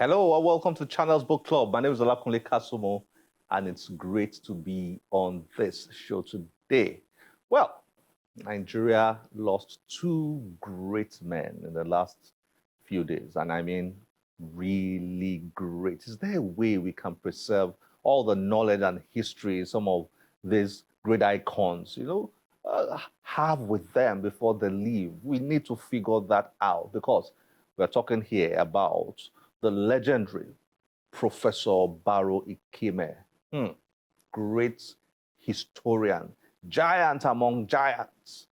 Hello and welcome to Channels Book Club. My name is Olakunle Kasumo, and it's great to be on this show today. Well, Nigeria lost two great men in the last few days, and I mean really great. Is there a way we can preserve all the knowledge and history some of these great icons, have with them before they leave? We need to figure that out because we're talking here about the legendary Professor Obaro Ikime. Great historian, giant among giants.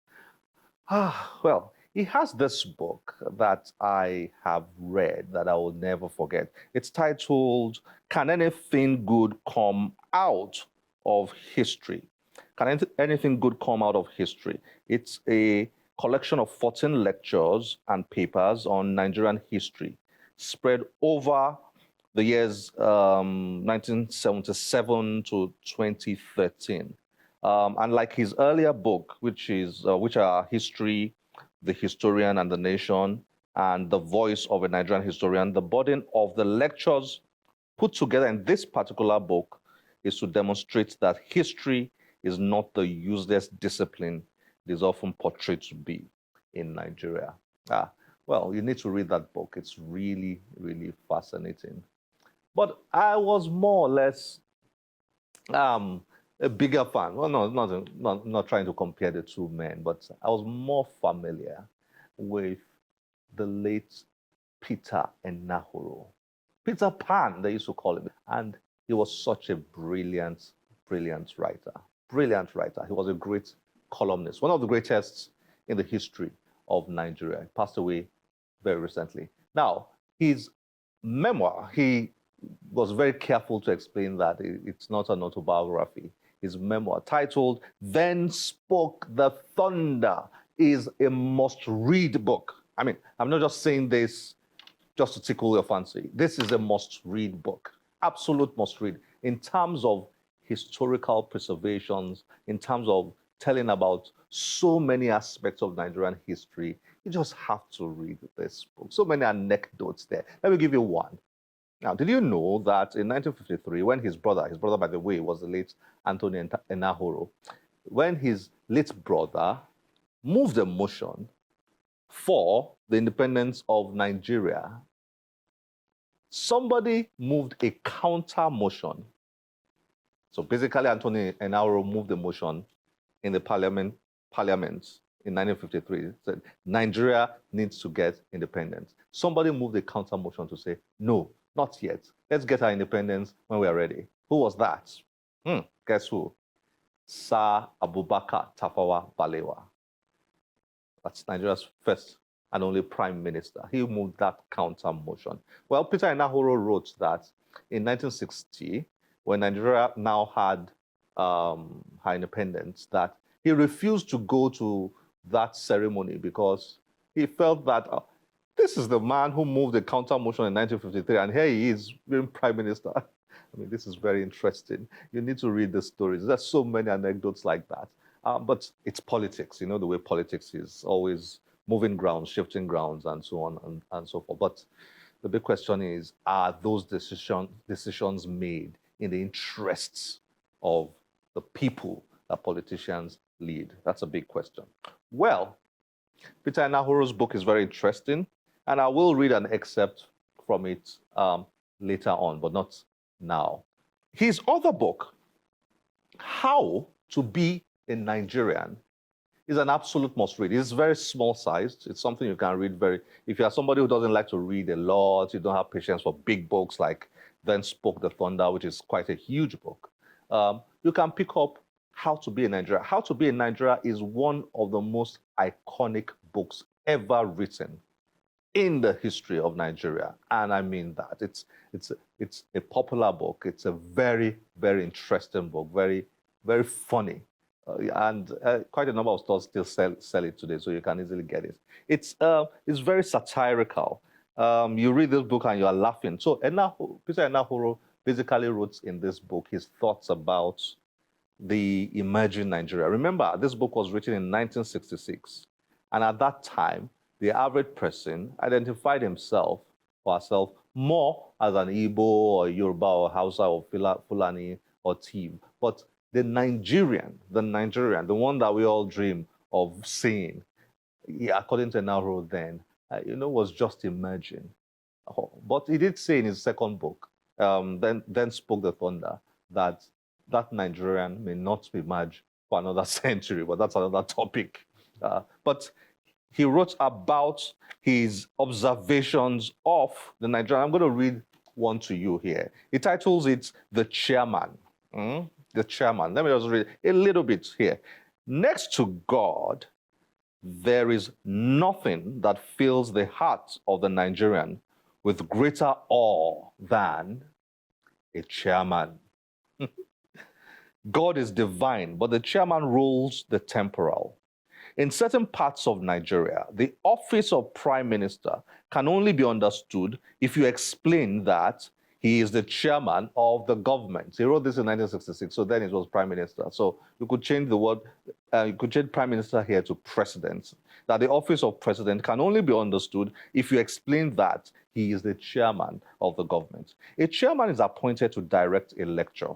Well, he has this book that I have read that I will never forget. It's titled, Can Anything Good Come Out of History? Can anything good come out of history? It's a collection of 14 lectures and papers on Nigerian history spread over the years 1977 to 2013. And like his earlier book, which are History, The Historian and the Nation, and The Voice of a Nigerian Historian, the burden of the lectures put together in this particular book is to demonstrate that history is not the useless discipline it is often portrayed to be in Nigeria. Well, you need to read that book. It's really, really fascinating. But I was more or less a bigger fan. Well, not trying to compare the two men, but I was more familiar with the late Peter Enahoro. Peter Pan, they used to call him. And he was such a brilliant, brilliant writer. Brilliant writer. He was a great columnist, one of the greatest in the history of Nigeria. He passed away very recently. Now, his memoir, he was very careful to explain that it's not an autobiography. His memoir, titled Then Spoke the Thunder, is a must-read book. I mean, I'm not just saying this just to tickle your fancy. This is a must-read book, absolute must-read, in terms of historical preservations, in terms of telling about so many aspects of Nigerian history. You just have to read this book. So many anecdotes there. Let me give you one. Now, did you know that in 1953, when his brother, by the way, was the late Anthony Enahoro, when his late brother moved a motion for the independence of Nigeria, somebody moved a counter motion. So basically, Anthony Enahoro moved a motion in the parliament in 1953, said Nigeria needs to get independence. Somebody moved a counter motion to say, no, not yet. Let's get our independence when we are ready. Who was that? Guess who? Sir Abubakar Tafawa Balewa. That's Nigeria's first and only prime minister. He moved that counter motion. Well, Peter Enahoro wrote that in 1960, when Nigeria now had her independence, that he refused to go to that ceremony because he felt that this is the man who moved the counter motion in 1953, and here he is being prime minister. I mean, this is very interesting. You need to read the stories. There's so many anecdotes like that. But it's politics, the way politics is, always moving grounds, shifting grounds, and so on and so forth. But the big question is, are those decisions made in the interests of the people that politicians lead? That's a big question. Well, Peter Enahoro's book is very interesting, and I will read an excerpt from it later on, but not now. His other book, How to Be a Nigerian, is an absolute must-read. It's very small-sized. It's something you can read if you are somebody who doesn't like to read a lot, you don't have patience for big books like Then Spoke the Thunder, which is quite a huge book, you can pick up How to Be a Nigeria. How to Be a Nigeria is one of the most iconic books ever written in the history of Nigeria. And I mean that. It's a popular book. It's a very, very interesting book, very, very funny. And quite a number of stores still sell it today, so you can easily get it. It's very satirical. You read this book and you are laughing. So Peter Enahoro basically wrote in this book his thoughts about the emerging Nigeria. Remember, this book was written in 1966. And at that time, the average person identified himself or herself more as an Igbo or Yoruba or Hausa or Fulani or Tiv. But the Nigerian, the one that we all dream of seeing, according to Enahoro then, was just emerging. But he did say in his second book, then spoke the thunder, that Nigerian may not emerge for another century, but that's another topic. But he wrote about his observations of the Nigerian. I'm going to read one to you here. He titles it "The Chairman." The chairman. Let me just read a little bit here. Next to God, there is nothing that fills the heart of the Nigerian with greater awe than a chairman. God is divine, but the chairman rules the temporal. In certain parts of Nigeria, the office of prime minister can only be understood if you explain that he is the chairman of the government. He wrote this in 1966, so then it was prime minister. So you could change the word, you could change prime minister here to president. That the office of president can only be understood if you explain that he is the chairman of the government. A chairman is appointed to direct a lecture.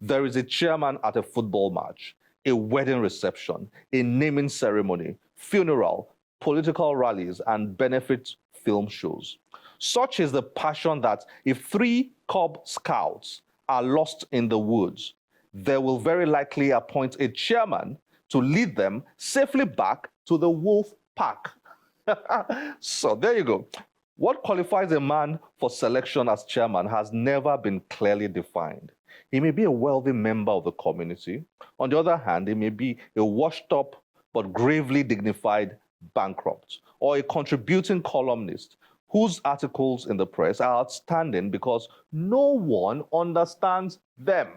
There is a chairman at a football match, a wedding reception, a naming ceremony, funeral, political rallies, and benefit film shows. Such is the passion that if 3 Cub Scouts are lost in the woods, they will very likely appoint a chairman to lead them safely back to the wolf pack. So there you go. What qualifies a man for selection as chairman has never been clearly defined. He may be a wealthy member of the community. On the other hand, he may be a washed-up but gravely dignified bankrupt, or a contributing columnist whose articles in the press are outstanding because no one understands them.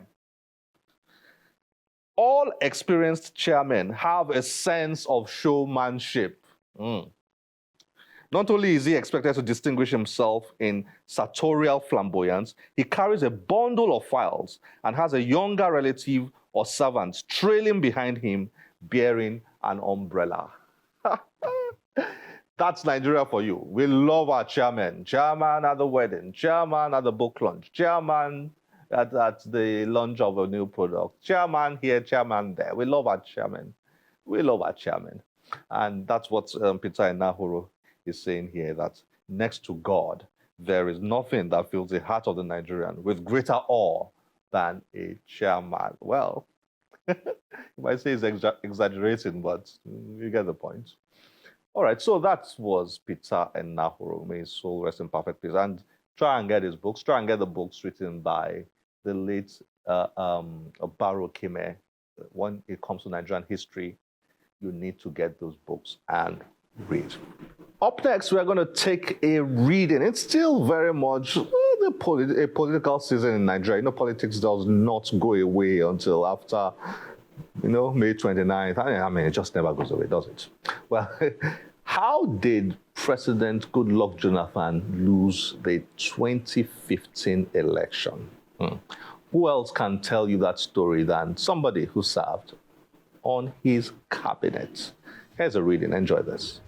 All experienced chairmen have a sense of showmanship. Not only is he expected to distinguish himself in sartorial flamboyance, he carries a bundle of files and has a younger relative or servant trailing behind him bearing an umbrella. That's Nigeria for you. We love our chairman. Chairman at the wedding, chairman at the book launch, chairman at the launch of a new product, chairman here, chairman there. We love our chairman. We love our chairman. And that's what Peter Enahoro is saying here, that next to God, there is nothing that fills the heart of the Nigerian with greater awe than a chairman. Well, you might say he's exaggerating, but you get the point. All right, so that was Peter Enahoro. May his soul rest in perfect peace. And try and get his books. Try and get the books written by the late Obaro Ikime. When it comes to Nigerian history, you need to get those books and read. Up next, we're going to take a reading. It's still very much a political season in Nigeria. Politics does not go away until after May 29th. I mean, it just never goes away, does it? Well, how did President Goodluck Jonathan lose the 2015 election? Who else can tell you that story than somebody who served on his cabinet? Here's a reading. Enjoy this.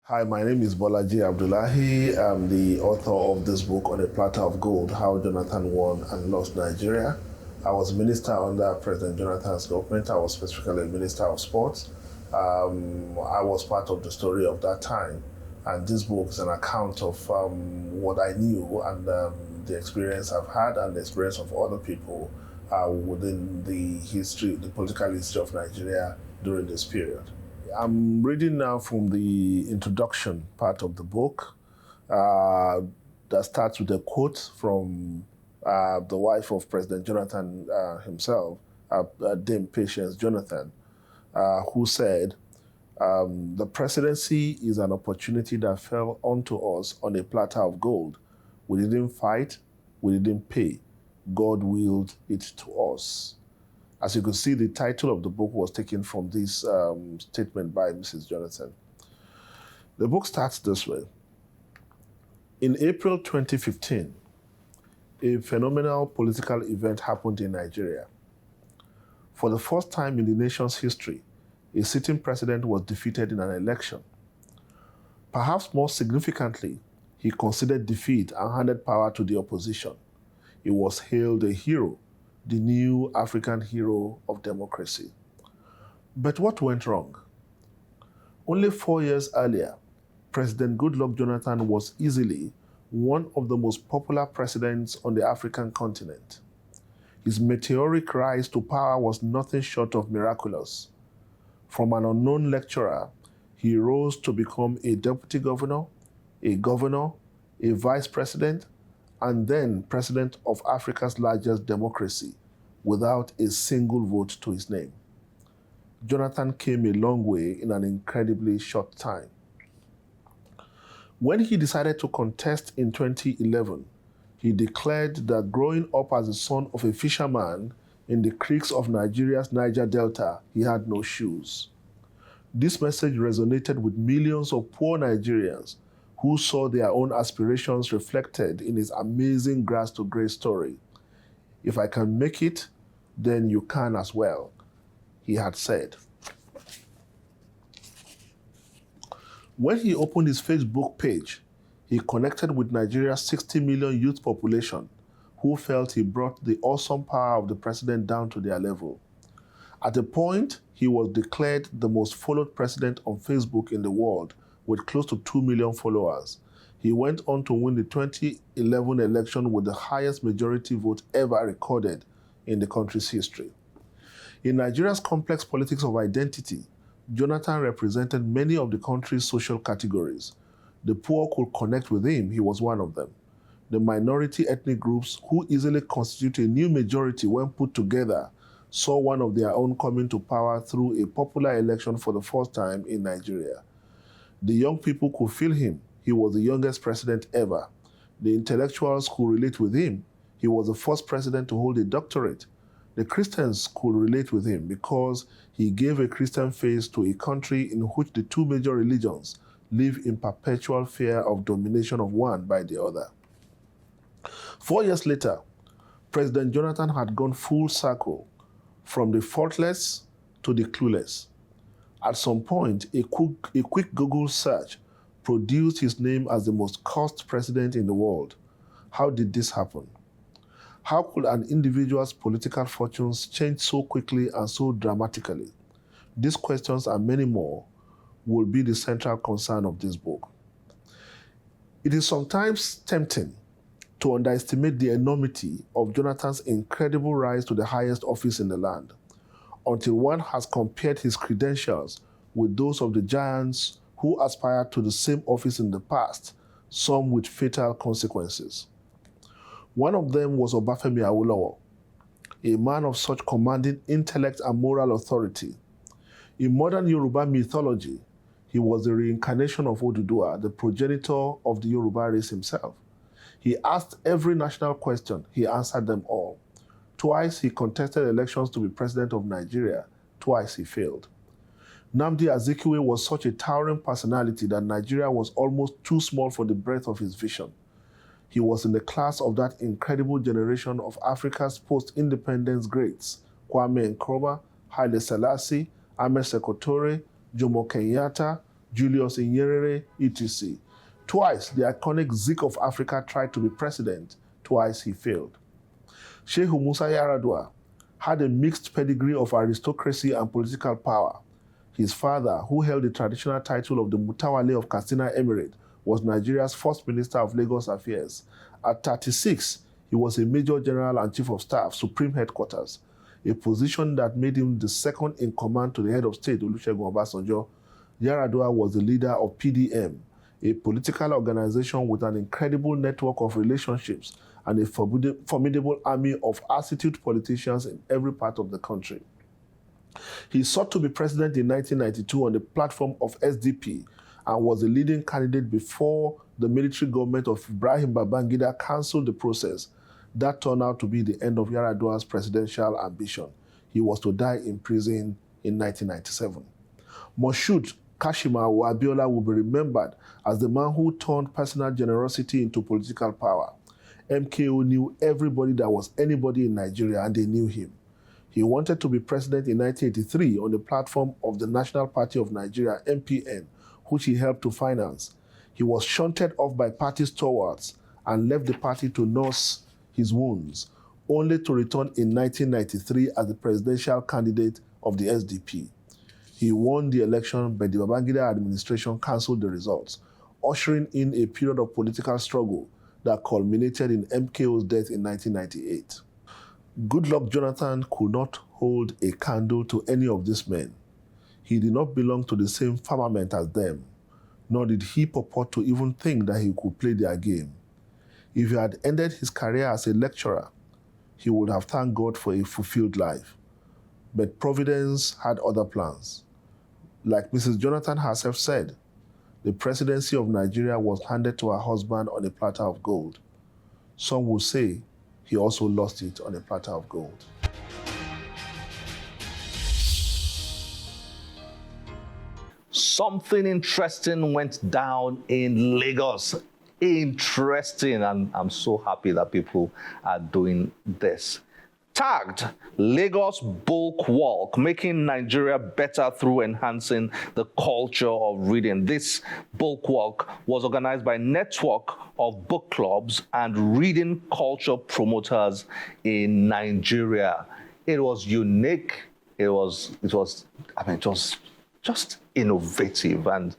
Hi, my name is Bolaji Abdullahi. I'm the author of this book, On a Platter of Gold, How Jonathan Won and Lost Nigeria. I was minister under President Jonathan's government. I was specifically Minister of Sports. I was part of the story of that time. And this book is an account of what I knew and the experience I've had and the experience of other people within the political history of Nigeria during this period. I'm reading now from the introduction part of the book that starts with a quote from the wife of President Jonathan himself, Dame Patience Jonathan, who said, the presidency is an opportunity that fell onto us on a platter of gold. We didn't fight, we didn't pay. God willed it to us. As you can see, the title of the book was taken from this statement by Mrs. Jonathan. The book starts this way. In April 2015, a phenomenal political event happened in Nigeria. For the first time in the nation's history, a sitting president was defeated in an election. Perhaps more significantly, he conceded defeat and handed power to the opposition. He was hailed a hero, the new African hero of democracy. But what went wrong? Only 4 years earlier, President Goodluck Jonathan was easily one of the most popular presidents on the African continent. His meteoric rise to power was nothing short of miraculous. From an unknown lecturer, he rose to become a deputy governor, a vice president, and then president of Africa's largest democracy, without a single vote to his name. Jonathan came a long way in an incredibly short time. When he decided to contest in 2011, he declared that growing up as the son of a fisherman in the creeks of Nigeria's Niger Delta, he had no shoes. This message resonated with millions of poor Nigerians who saw their own aspirations reflected in his amazing grass to grace story. If I can make it, then you can as well, he had said. When he opened his Facebook page, he connected with Nigeria's 60 million youth population who felt he brought the awesome power of the president down to their level. At a point, he was declared the most followed president on Facebook in the world with close to 2 million followers. He went on to win the 2011 election with the highest majority vote ever recorded in the country's history. In Nigeria's complex politics of identity, Jonathan represented many of the country's social categories. The poor could connect with him, he was one of them. The minority ethnic groups, who easily constitute a new majority when put together, saw one of their own coming to power through a popular election for the first time in Nigeria. The young people could feel him. He was the youngest president ever. The intellectuals could relate with him. He was the first president to hold a doctorate. The Christians could relate with him because he gave a Christian face to a country in which the two major religions live in perpetual fear of domination of one by the other. 4 years later, President Jonathan had gone full circle, from the faultless to the clueless. At some point, a quick Google search produced his name as the most cursed president in the world. How did this happen? How could an individual's political fortunes change so quickly and so dramatically? These questions and many more will be the central concern of this book. It is sometimes tempting to underestimate the enormity of Jonathan's incredible rise to the highest office in the land, until one has compared his credentials with those of the giants who aspired to the same office in the past, some with fatal consequences. One of them was Obafemi Awolowo, a man of such commanding intellect and moral authority. In modern Yoruba mythology, he was the reincarnation of Oduduwa, the progenitor of the Yoruba race himself. He asked every national question, he answered them all. Twice he contested elections to be president of Nigeria, twice he failed. Nnamdi Azikiwe was such a towering personality that Nigeria was almost too small for the breadth of his vision. He was in the class of that incredible generation of Africa's post-independence greats, Kwame Nkrumah, Haile Selassie, Ahmed Sekou Toure, Jomo Kenyatta, Julius Nyerere, etc. Twice, the iconic Zik of Africa tried to be president. Twice, he failed. Shehu Musa Yar'Adua had a mixed pedigree of aristocracy and political power. His father, who held the traditional title of the Mutawale of Katsina Emirate, was Nigeria's first minister of Lagos Affairs. At 36, he was a major general and chief of staff, Supreme Headquarters, a position that made him the second in command to the head of state, Olusegun Obasanjo. Yar'Adua was the leader of PDM, a political organization with an incredible network of relationships and a formidable army of astute politicians in every part of the country. He sought to be president in 1992 on the platform of SDP and was the leading candidate before the military government of Ibrahim Babangida cancelled the process. That turned out to be the end of Yar'Adua's presidential ambition. He was to die in prison in 1997. Moshood Kashimawo Abiola will be remembered as the man who turned personal generosity into political power. MKO knew everybody that was anybody in Nigeria, and they knew him. He wanted to be president in 1983 on the platform of the National Party of Nigeria, NPN, which he helped to finance. He was shunted off by party stalwarts and left the party to nurse his wounds, only to return in 1993 as the presidential candidate of the SDP. He won the election, but the Babangida administration cancelled the results, ushering in a period of political struggle that culminated in MKO's death in 1998. Goodluck Jonathan could not hold a candle to any of these men. He did not belong to the same firmament as them, nor did he purport to even think that he could play their game. If he had ended his career as a lecturer, he would have thanked God for a fulfilled life. But Providence had other plans. Like Mrs. Jonathan herself said, the presidency of Nigeria was handed to her husband on a platter of gold. Some would say he also lost it on a platter of gold. Something interesting went down in Lagos. Interesting, and I'm so happy that people are doing this. Tagged Lagos Bulk Walk, making Nigeria better through enhancing the culture of reading. This bulk walk was organized by a network of book clubs and reading culture promoters in Nigeria. It was unique. It was just innovative and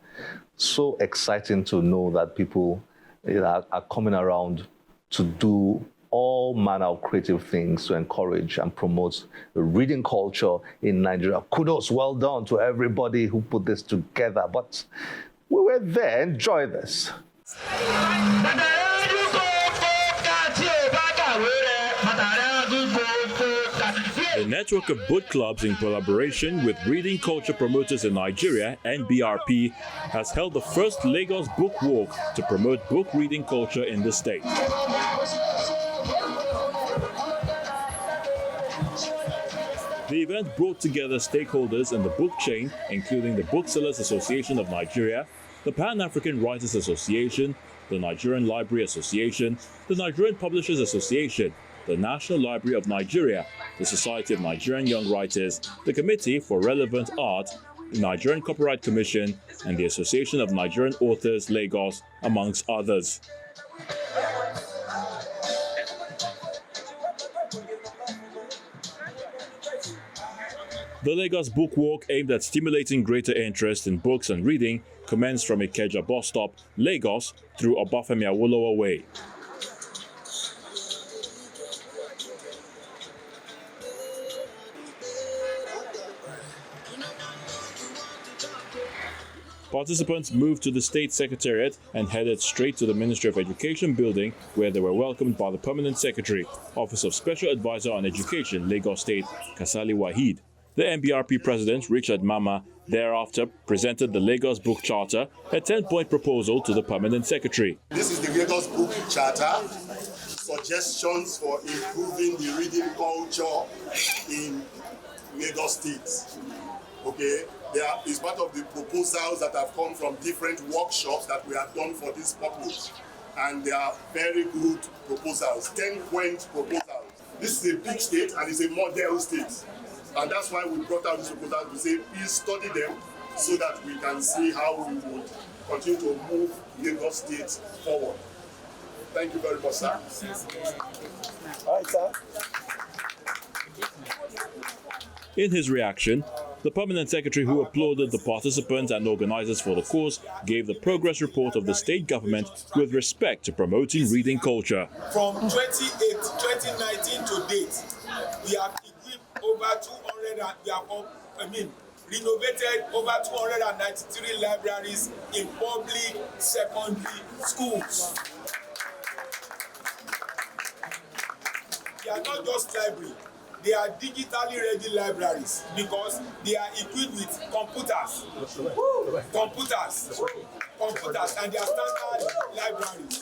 so exciting to know that people are coming around to do all manner of creative things to encourage and promote the reading culture in Nigeria. Kudos, well done to everybody who put this together. But we were there. Enjoy this. The network of book clubs in collaboration with reading culture promoters in Nigeria, NBRP, has held the first Lagos Book Walk to promote book reading culture in the state. The event brought together stakeholders in the book chain, including the Booksellers Association of Nigeria, the Pan-African Writers Association, the Nigerian Library Association, the Nigerian Publishers Association, the National Library of Nigeria, the Society of Nigerian Young Writers, the Committee for Relevant Art, the Nigerian Copyright Commission, and the Association of Nigerian Authors, Lagos, amongst others. The Lagos Book Walk, aimed at stimulating greater interest in books and reading, commenced from Ikeja bus stop, Lagos, through Obafemi Awolowo Way. Participants moved to the State Secretariat and headed straight to the Ministry of Education building, where they were welcomed by the Permanent Secretary, Office of Special Advisor on Education, Lagos State, Kasali Wahid. The NBRP President, Richard Mama, thereafter presented the Lagos Book Charter, a 10-point proposal to the Permanent Secretary. This is the Lagos Book Charter, suggestions for improving the reading culture in Lagos State. Okay, is part of the proposals that have come from different workshops that we have done for this purpose. And they are very good proposals, 10-point proposals. This is a big state and it's a model state. And that's why we brought out this proposal to say, please study them so that we can see how we would continue to move Lagos State forward. Thank you very much, sir. All right, sir. In his reaction, the Permanent Secretary, who applauded the participants and organizers for the course, gave the progress report of the state government with respect to promoting reading culture. From 2019 to date, we have equipped over 200, renovated over 293 libraries in public secondary schools. They are not just libraries. They are digitally ready libraries because they are equipped with computers, and they are standard libraries.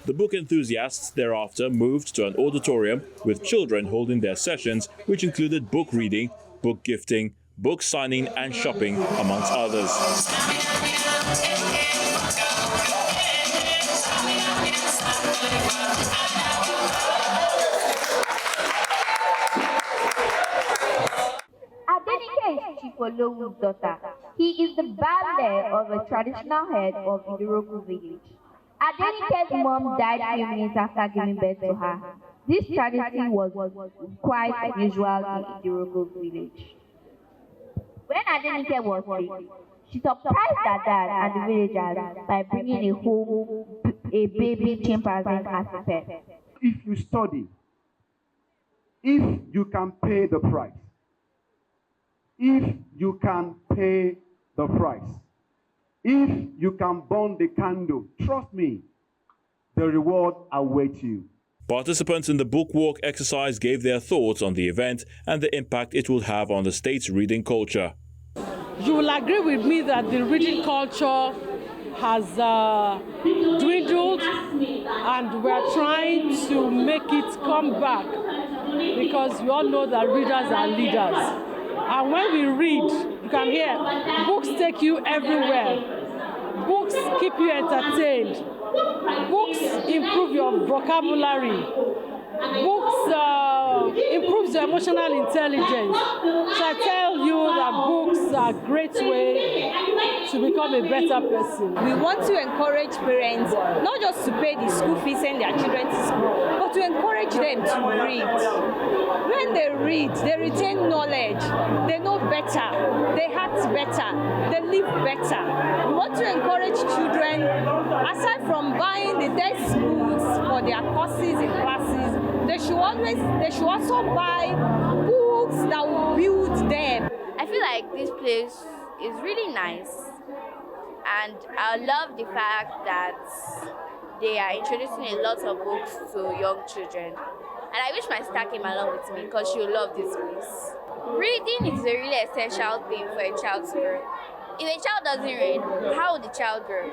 The book enthusiasts thereafter moved to an auditorium with children holding their sessions, which included book reading, book gifting, book signing and shopping, amongst others. Ifolowo's daughter. He is the baale of a traditional head of Idorogu village. Adenike's mom died few minutes after giving birth to her. This tradition was quite unusual in Idorogu village. When Adenike was sick, she surprised her dad and the villagers by bringing a baby chimpanzee as a pet. If you study, if you can pay the price, if you can pay the price, if you can burn the candle, trust me, the reward awaits you. Participants in the book walk exercise gave their thoughts on the event and the impact it will have on the state's reading culture. You will agree with me that the reading culture has dwindled, and we're trying to make it come back, because we all know that readers are leaders. And when we read, you can hear, books take you everywhere. Books keep you entertained. Books improve your vocabulary. Books improves your emotional intelligence. So I tell you that books are a great way to become a better person. We want to encourage parents not just to pay the school fees, send their children to school, but to encourage them to read. When they read, they retain knowledge, they know better, they act better, they live better. We want to encourage children, aside from buying the textbooks for their courses in classes, they should also buy books that will build them. I feel like this place is really nice, and I love the fact that they are introducing a lot of books to young children. And I wish my sister came along with me, because she will love this place. Reading is a really essential thing for a child to grow. If a child doesn't read, how will the child grow?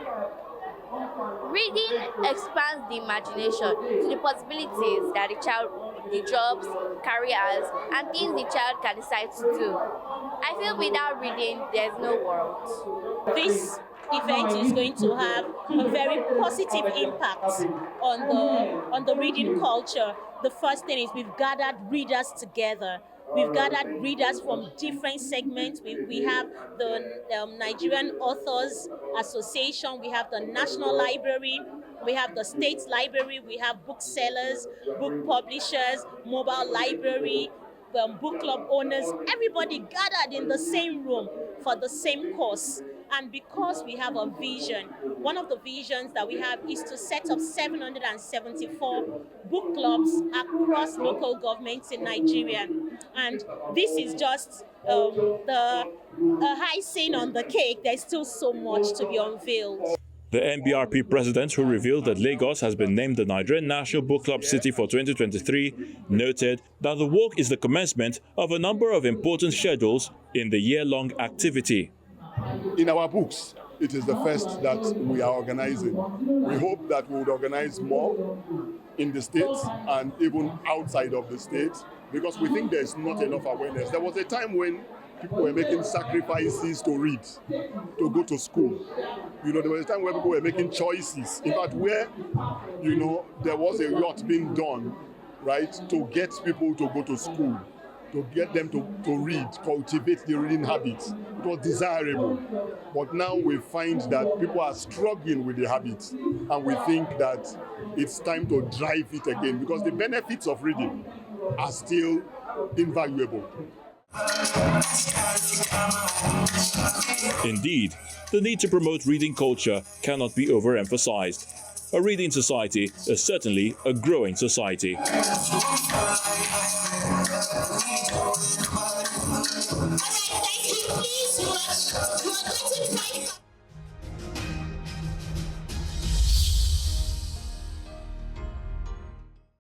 Reading expands the imagination to the possibilities that the jobs, careers, and things the child can decide to do. I feel without reading, there's no world. This event is going to have a very positive impact on the reading culture. The first thing is we've gathered readers together. We've gathered readers from different segments. We have the Nigerian Authors Association, we have the National Library, we have the State Library, we have booksellers, book publishers, mobile library, book club owners, everybody gathered in the same room for the same course. And because we have a vision, one of the visions that we have is to set up 774 book clubs across local governments in Nigeria. And this is just the icing on the cake. There's still so much to be unveiled. The NBRP president, who revealed that Lagos has been named the Nigerian National Book Club City for 2023, noted that the walk is the commencement of a number of important schedules in the year-long activity. In our books, it is the first that we are organizing. We hope that we would organize more in the state and even outside of the state, because we think there's not enough awareness. There was a time when people were making sacrifices to read, to go to school. There was a time where people were making choices. In fact, where, there was a lot being done, right, to get people to go to school, to get them to read, cultivate the reading habits. It was desirable. But now we find that people are struggling with the habits, and we think that it's time to drive it again, because the benefits of reading are still invaluable. Indeed, the need to promote reading culture cannot be overemphasized. A reading society is certainly a growing society. Please,